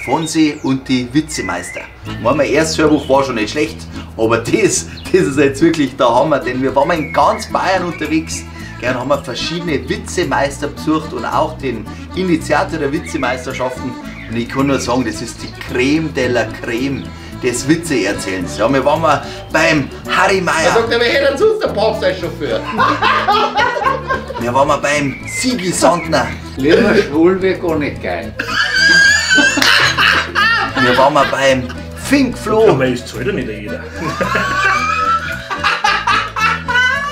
Fonsi und die Witzemeister. Mein erstes Hörbuch war schon nicht schlecht, aber das ist jetzt wirklich der Hammer, denn wir waren in ganz Bayern unterwegs. Gern haben wir verschiedene Witzemeister besucht und auch den Initiator der Witzemeisterschaften. Und ich kann nur sagen, das ist die Creme de la Creme des Witzeerzählens. Ja, wir waren mal beim Harry Meyer. Da sagt er, wer hätte sonst der Papst als Chauffeur? Wir waren mal beim Sigi Sandner. Lieber schwul wäre gar nicht geil. Wir waren mal beim Fink Flo. Aber das zahlt ja nicht jeder.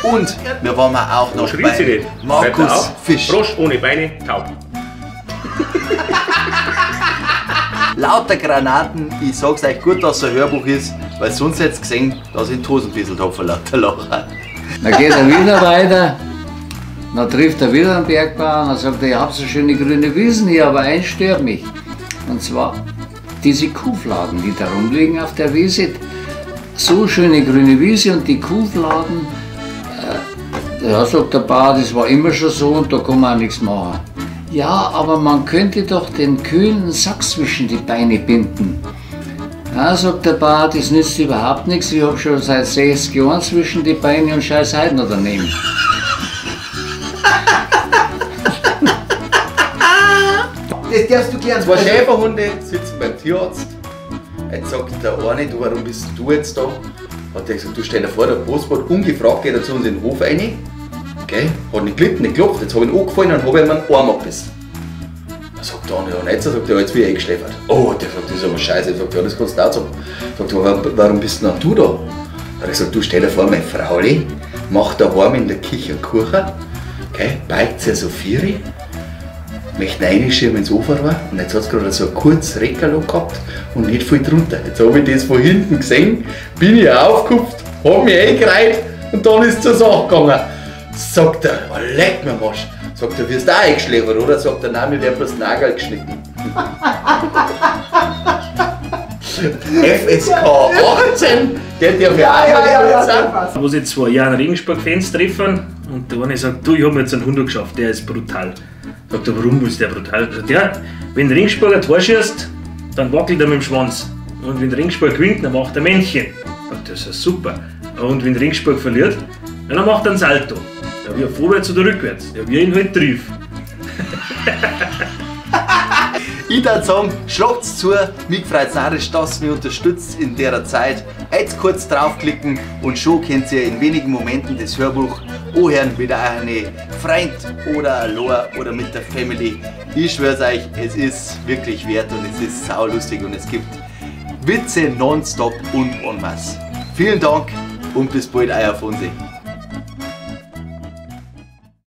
Und wir waren mal auch noch Schreit sie bei nicht. Markus Fisch. Frosch ohne Beine, taub. Lauter Granaten, ich sag's euch gut, dass es ein Hörbuch ist, weil sonst hättet ihr gesehen, dass ich in die Hosen bisselt habe vor lauter Lachen. Dann geht er wieder weiter, dann trifft er wieder einen Bergbauern und sagt, ich habe so schöne grüne Wiesen hier, aber eins stört mich. Und zwar diese Kuhfladen, die da rumliegen auf der Wiese. So schöne grüne Wiese und die Kuhfladen, ja, sagt der Bauer, das war immer schon so und da kann man auch nichts machen. Ja, aber man könnte doch den Kühen einen Sack zwischen die Beine binden. Ja, sagt der Bauer, das nützt überhaupt nichts, ich habe schon seit 60 Jahren zwischen die Beine und scheiß heute noch daneben. Das darfst du gern. Zwei Schäferhunde sitzen beim Tierarzt. Jetzt sagt der eine, du, warum bist du jetzt da? Hat er gesagt, du stell dir vor, der Postbote ungefragt geht er zu uns in den Hof rein. Okay, hat nicht gelitten, nicht geklopft, jetzt habe ich ihn angefallen und habe ihm einen Arm abgebissen. Dann sagt der andere, und jetzt sagt er, jetzt bin ich eingeschläfert. Oh, der sagt, das ist aber scheiße. Ich sage, ja, das kannst du auch sagen. Sagt er, warum bist denn du da? Dann hat er gesagt, du stell dir vor, meine Frauli macht daheim in der Küche Kuchen, okay, beigt sie so vieri, möchte reinschieben ins Ofenrohr und jetzt hat es gerade so ein kurzes Reckerl gehabt und nicht viel drunter. Jetzt habe ich das von hinten gesehen, bin ich aufgekupft, habe mich eingereiht und dann ist es zur Sache gegangen. Sagt er, oh, leck mir Marsch. Sagt er, wirst du auch eingeschläfert, oder? Sagt er, nein, wir werden bloß Nagel geschnitten. FSK 18, der darf ja sein. Wo sie 2 Jahre Regensburg-Fans treffen und der eine sagt, du, ich habe mir jetzt einen Hund geschafft, der ist brutal. Sagt er, warum ist der brutal? Sagt er, wenn der Regensburg ein Tor schießt, dann wackelt er mit dem Schwanz. Und wenn der Regensburg gewinnt, dann macht er Männchen. Sagt er, das ist super. Und wenn der Regensburg verliert, dann macht er ein Salto. Ja, wie vorwärts oder rückwärts? Ja, wie ihn halt trifft. Ich würde sagen, schlagt's zu, mich freut's narrisch, dass ihr mich unterstützt in der Zeit. Jetzt kurz draufklicken und schon könnt ihr in wenigen Momenten das Hörbuch anhören mit einem Freund oder Loa oder mit der Family. Ich schwör's euch, es ist wirklich wert und es ist saulustig und es gibt Witze nonstop und en masse. Vielen Dank und bis bald, euer Fonsi.